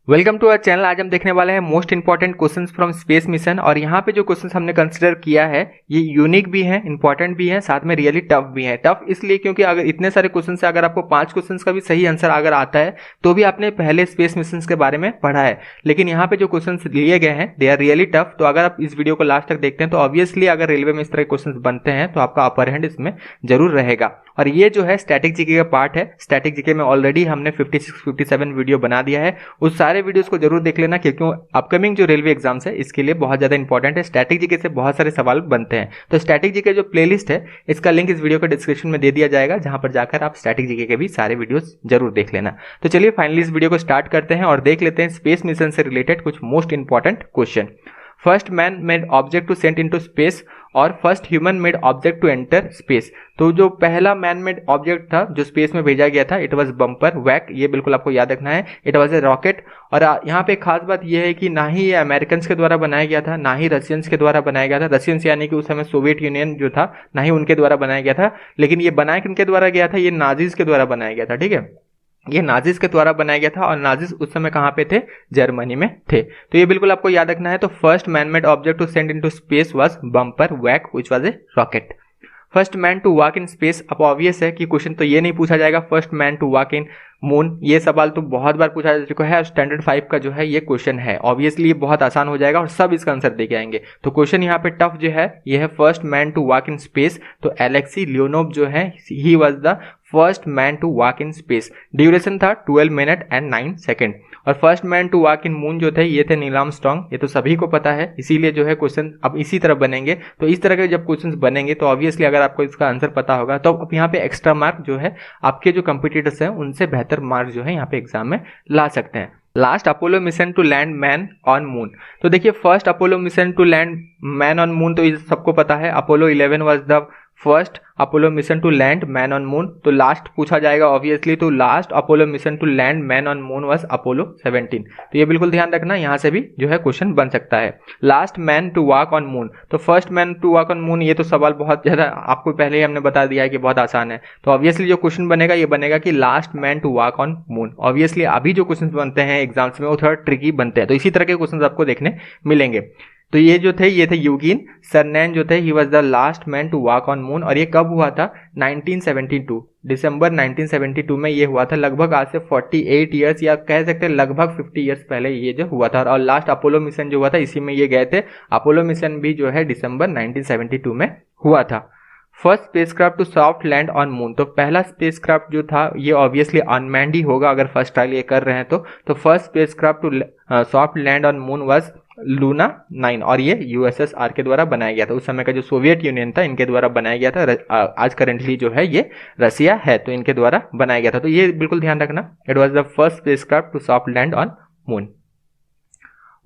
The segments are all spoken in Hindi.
Welcome to our channel. आज हम देखने वाले हैं most important questions from space mission. और यहाँ पे जो क्वेश्चंस हमने कंसिडर किया है ये यूनिक भी हैं, इंपॉर्टेंट भी हैं, साथ में रियली टफ भी हैं। टफ इसलिए क्योंकि अगर इतने सारे क्वेश्चन से अगर आपको 5 क्वेश्चंस का भी सही आंसर अगर आता है तो भी आपने पहले स्पेस मिशन के बारे में पढ़ा है, लेकिन यहाँ पे जो क्वेश्चन लिए गए हैं दे आर रियली टफ। तो अगर आप इस वीडियो को लास्ट तक देखते हैं तो ऑब्वियसली अगर रेलवे में इस तरह के क्वेश्चन बनते हैं तो आपका अपर हैंड इसमें जरूर रहेगा। और ये जो है स्टैटिक जीके का पार्ट है। स्टैटिक जीके में ऑलरेडी हमने 56-57 वीडियो बना दिया है, उस सारे वीडियोस को जरूर देख लेना क्योंकि अपकमिंग जो रेलवे एग्जाम्स है इसके लिए बहुत ज्यादा इंपॉर्टेंट है। स्टैटिक जीके से बहुत सारे सवाल बनते हैं। तो स्टैटिक जीके जो प्लेलिस्ट है इसका लिंक इस वीडियो के डिस्क्रिप्शन में दे दिया जाएगा, जहां पर जाकर आप स्टैटिक जीके के भी सारे वीडियोस जरूर देख लेना। तो चलिए फाइनली इस वीडियो को स्टार्ट करते हैं और देख लेते हैं स्पेस मिशन से रिलेटेड कुछ most important question. First man made object to send into space और first human made object to enter space. तो जो पहला मैन मेड ऑब्जेक्ट था जो स्पेस में भेजा गया था इट वाज बम्पर वैक, ये बिल्कुल आपको याद रखना है। It was a rocket. और यहाँ पे खास बात यह है कि ना ही ये अमेरिकन्स के द्वारा बनाया गया था ना ही रशियंस के द्वारा बनाया गया था। रशियंस यानी कि उस समय सोवियत यूनियन जो था ना ही उनके द्वारा बनाया गया था, लेकिन ये बनाया किनके द्वारा गया था, ये नाजीज के द्वारा बनाया गया था। ठीक है, ये नाजिस के द्वारा बनाया गया था और नाजिस उस समय कहां पे थे, जर्मनी में थे। तो ये बिल्कुल आपको याद रखना है। तो first man made object to send into space was bumper वैक which was a rocket. First man to walk in space. अब ऑब्वियस है कि क्वेश्चन तो ये नहीं पूछा जाएगा first man to walk in moon, ये सवाल तो बहुत बार पूछा जा चुका है। स्टैंडर्ड 5 का जो है ये क्वेश्चन है, ऑब्वियसली ये बहुत आसान हो जाएगा और सब इसका आंसर दे के आएंगे। तो क्वेश्चन यहाँ पे टफ जो है ये है first man to walk in space. तो एलेक्सी लियोनोव जो है he was the first man to walk in space. Duration था 12 मिनट एंड 9 सेकेंड। और first man to walk in moon जो थे ये थे नील आर्मस्ट्रांग। ये तो सभी को पता है, इसीलिए जो है क्वेश्चन अब इसी तरह बनेंगे। तो इस तरह के जब क्वेश्चंस बनेंगे तो ऑब्वियसली अगर आपको इसका आंसर पता होगा तो अब यहाँ पे एक्स्ट्रा मार्क जो है आपके जो कंपिटिटर्स हैं उनसे बेहतर मार्क जो है यहाँ पे एग्जाम में ला सकते हैं। Last Apollo mission to land man on moon. तो देखिए first Apollo mission to land man on moon तो ये सबको पता है, Apollo 11 was the first Apollo mission to land man on moon. तो लास्ट पूछा जाएगा ऑब्वियसली, तो last Apollo mission to land man on moon was Apollo 17। तो ये बिल्कुल ध्यान रखना, यहाँ से भी जो है क्वेश्चन बन सकता है। Last man to walk on moon. तो first man to walk on moon ये तो सवाल बहुत ज्यादा आपको पहले ही हमने बता दिया है कि बहुत आसान है। तो ऑब्वियसली जो क्वेश्चन बनेगा ये बनेगा कि last man to walk on moon. Obviously अभी जो क्वेश्चन बनते हैं एग्जाम्स में वो थोड़ा ट्रिकी बनते हैं, तो इसी तरह के क्वेश्चन आपको देखने मिलेंगे। तो ये जो थे ये थे यूगिन सरनैन जो थे he was the last man to walk on moon. और ये कब हुआ था, 1972 दिसंबर 1972 में ये हुआ था। लगभग आज से 48 ईयर्स या कह सकते हैं लगभग 50 ईयर्स पहले ये जो हुआ था। और लास्ट अपोलो मिशन जो हुआ था इसी में ये गए थे। अपोलो मिशन भी जो है दिसंबर 1972 में हुआ था। First spacecraft to soft land on moon. तो पहला स्पेसक्राफ्ट जो था ये ऑब्वियसली अनमैन्ड ही होगा अगर फर्स्ट ट्रायल ये कर रहे हैं तो first spacecraft to soft land on moon was Luna 9 और ये यूएसएसआर के द्वारा बनाया गया था। उस समय का जो सोवियत यूनियन था इनके द्वारा बनाया गया था। आज करेंटली जो है ये रसिया है, तो इनके द्वारा बनाया गया था। तो ये बिल्कुल ध्यान रखना, it was the first spacecraft to soft land on moon.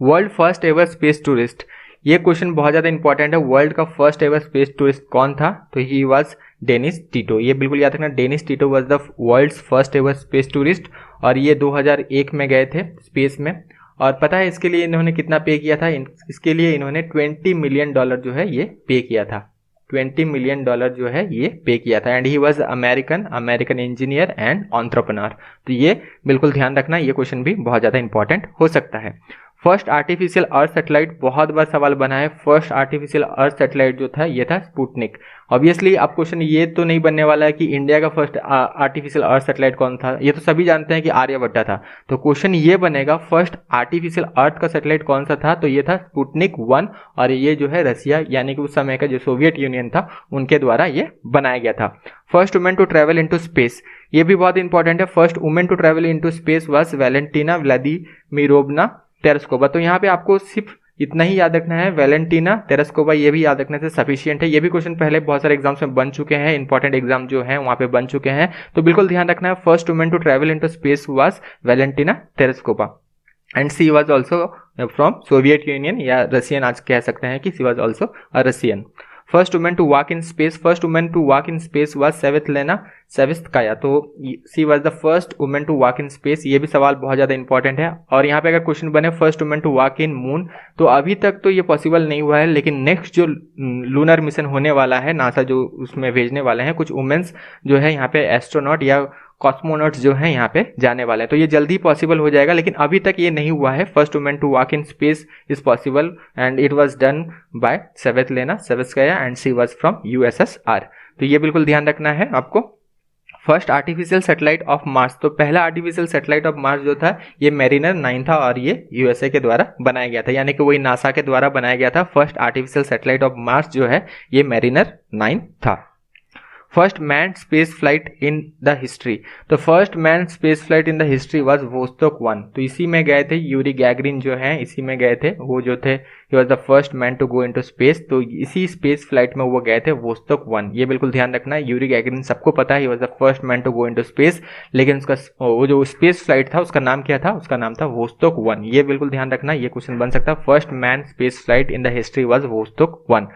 World first ever space tourist. ये क्वेश्चन बहुत ज्यादा इंपॉर्टेंट है। वर्ल्ड का फर्स्ट एवर स्पेस टूरिस्ट कौन था, तो ही वाज डेनिस टिटो। ये बिल्कुल याद रखना, Dennis Tito was the world's first ever space tourist और ये 2001 में गए थे स्पेस में। और पता है इसके लिए इन्होंने कितना पे किया था, इसके लिए इन्होंने $20 मिलियन जो है ये पे किया था। $20 मिलियन जो है ये पे किया था। And he was American engineer and entrepreneur. तो ये बिल्कुल ध्यान रखना, ये क्वेश्चन भी बहुत ज्यादा इंपॉर्टेंट हो सकता है। फर्स्ट आर्टिफिशियल अर्थ सैटेलाइट, बहुत बार सवाल बना है। फर्स्ट आर्टिफिशियल अर्थ सैटेलाइट जो था ये था स्पुतनिक। ऑब्वियसली अब क्वेश्चन ये तो नहीं बनने वाला है कि इंडिया का फर्स्ट आर्टिफिशियल अर्थ सैटेलाइट कौन था, ये तो सभी जानते हैं कि आर्यभट्टा था। तो क्वेश्चन ये बनेगा फर्स्ट आर्टिफिशियल अर्थ का सैटेलाइट कौन सा था, तो ये था स्पुतनिक 1 और ये जो है रसिया यानी कि उस समय का जो सोवियत यूनियन था उनके द्वारा ये बनाया गया था। First women to travel into space, ये भी बहुत इंपॉर्टेंट है। First women to travel into space was Valentina Vladimirovna Tereshkova. तो यहाँ पे आपको सिर्फ इतना ही याद रखना है, वैलेंटीना तेरेस्कोवा, ये भी याद रखने से सफिशिएंट है। ये भी क्वेश्चन पहले बहुत सारे एग्जाम्स में बन चुके हैं, इंपॉर्टेंट एग्जाम जो है वहां पे बन चुके हैं। तो बिल्कुल ध्यान रखना है, first women to travel into space was Valentina Tereshkova and she was also from Soviet Union या रशियन, आज कह सकते हैं कि she was also a Russian. First women to walk in space, first women to walk in space was Svetlana Savitskaya. तो she was the first women to walk in space. ये भी सवाल बहुत ज्यादा इंपॉर्टेंट है। और यहाँ पे अगर क्वेश्चन बने first women to walk in moon, तो अभी तक तो ये पॉसिबल नहीं हुआ है, लेकिन नेक्स्ट जो लूनर मिशन होने वाला है नासा जो उसमें भेजने वाले हैं कुछ वुमेन्स जो है यहाँ पे एस्ट्रोनॉट या कॉस्मोनॉट्स जो हैं यहाँ पे जाने वाले हैं। तो ये जल्दी पॉसिबल हो जाएगा, लेकिन अभी तक ये नहीं हुआ है। First women to walk in space is possible and it was done by Svetlana Savitskaya and she was from USSR. तो ये बिल्कुल ध्यान रखना है आपको। First artificial satellite of Mars, तो पहला आर्टिफिशियल सैटेलाइट ऑफ मार्स जो था ये मैरिनर 9 था और ये यूएसए के द्वारा बनाया गया था, यानी कि वही नासा के द्वारा बनाया गया था। First artificial satellite of Mars जो है ये मैरिनर 9 था। First man space flight in the history, तो first man space flight in the history was Vostok 1। तो इसी में गए थे यूरी गैगरिन जो है, इसी में गए थे। वो जो थे he was the first man to go into space, तो इसी स्पेस फ्लाइट में वो गए थे वोस्तोक 1। ये बिल्कुल ध्यान रखना है। यूरी गैगरिन सबको पता है, he was the first man to go into space, लेकिन उसका वो जो स्पेस फ्लाइट था उसका नाम क्या था? उसका नाम था वोस्तोक 1। ये बिल्कुल ध्यान रखना, ये क्वेश्चन बन सकता है। First man space flight in the history was Vostok 1।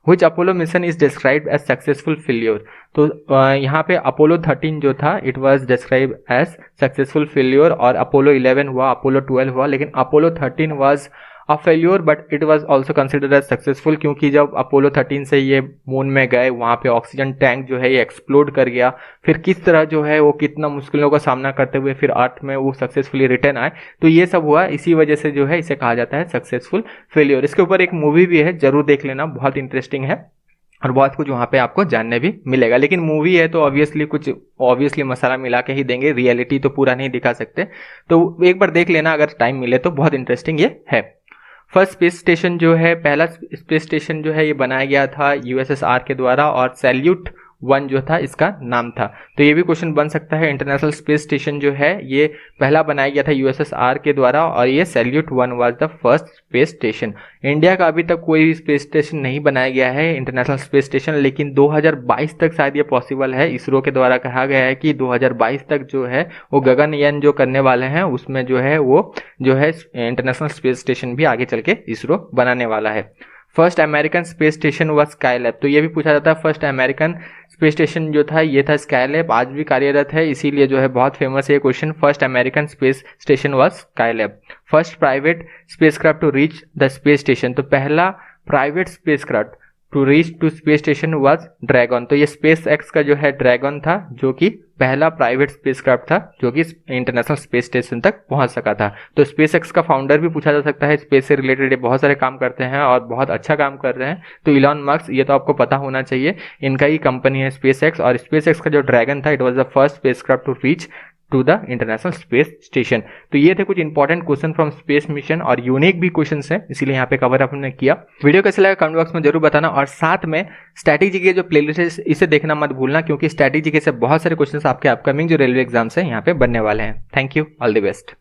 Which Apollo mission is described as successful failure, तो यहाँ पे अपोलो 13 जो था it was describe as successful failure, और अपोलो 11 हुआ, अपोलो 12 हुआ, लेकिन Apollo 13 was a failure but it was also considered as successful, क्योंकि जब अपोलो 13 से ये मून में गए वहाँ पे ऑक्सीजन टैंक जो है ये एक्सप्लोड कर गया। फिर किस तरह जो है वो कितना मुश्किलों का सामना करते हुए फिर अर्थ में वो सक्सेसफुली रिटर्न आए, तो ये सब हुआ, इसी वजह से जो है इसे कहा जाता है सक्सेसफुल फेल्योर। इसके ऊपर एक मूवी भी है, जरूर देख लेना, बहुत इंटरेस्टिंग है और बहुत कुछ वहाँ पे आपको जानने भी मिलेगा। लेकिन मूवी है तो ऑब्वियसली मसाला मिला के ही देंगे, रियलिटी तो पूरा नहीं दिखा सकते, तो एक बार देख लेना अगर टाइम मिले तो, बहुत इंटरेस्टिंग ये है। फर्स्ट स्पेस स्टेशन जो है, पहला स्पेस स्टेशन जो है ये बनाया गया था यूएसएसआर के द्वारा, और सैल्यूट 1 जो था इसका नाम था। तो ये भी क्वेश्चन बन सकता है। इंटरनेशनल स्पेस स्टेशन जो है ये पहला बनाया गया था यूएसएसआर के द्वारा, और ये salute 1 was the first space station. India का अभी तक कोई भी स्पेस स्टेशन नहीं बनाया गया है, इंटरनेशनल स्पेस स्टेशन, लेकिन 2022 तक शायद ये पॉसिबल है। इसरो के द्वारा कहा गया है कि 2022 तक जो है वो गगनयान जो करने वाले हैं उसमें जो है वो जो है इंटरनेशनल स्पेस स्टेशन भी आगे चल के इसरो बनाने वाला है। फर्स्ट अमेरिकन स्पेस स्टेशन हुआ स्काईलैब, तो ये भी पूछा जाता है। फर्स्ट अमेरिकन स्पेस स्टेशन जो था ये था स्काईलैब, आज भी कार्यरत है, इसीलिए जो है बहुत फेमस है ये question. First American space station was Skylab. First private spacecraft to reach the space station, तो पहला private spacecraft to reach to space station was Dragon, तो ये स्पेस एक्स का जो है ड्रैगन था, जो कि पहला प्राइवेट स्पेसक्राफ्ट था जो कि इंटरनेशनल स्पेस स्टेशन तक पहुंच सका था। तो स्पेस एक्स का फाउंडर भी पूछा जा सकता है, स्पेस से रिलेटेड ये बहुत सारे काम करते हैं और बहुत अच्छा काम कर रहे हैं। तो इलॉन मस्क, ये तो आपको पता होना चाहिए, इनका ही कंपनी है स्पेस एक्स, और स्पेस एक्स का जो ड्रैगन था it was the first spacecraft to reach to the international space station. तो ये थे कुछ important question from space mission, और यूनिक भी क्वेश्चंस हैं, इसीलिए यहाँ पे कवर अप हमने किया। वीडियो कैसे लगा कमेंट बॉक्स में जरूर बताना, और साथ में स्टैटिक जीके जो प्लेलिस्ट है इसे देखना मत भूलना, क्योंकि स्टैटिक जीके से बहुत सारे क्वेश्चंस आपके अपकमिंग जो रेलवे एग्जाम्स हैं यहाँ पे बनने वाले हैं। Thank you, all the best.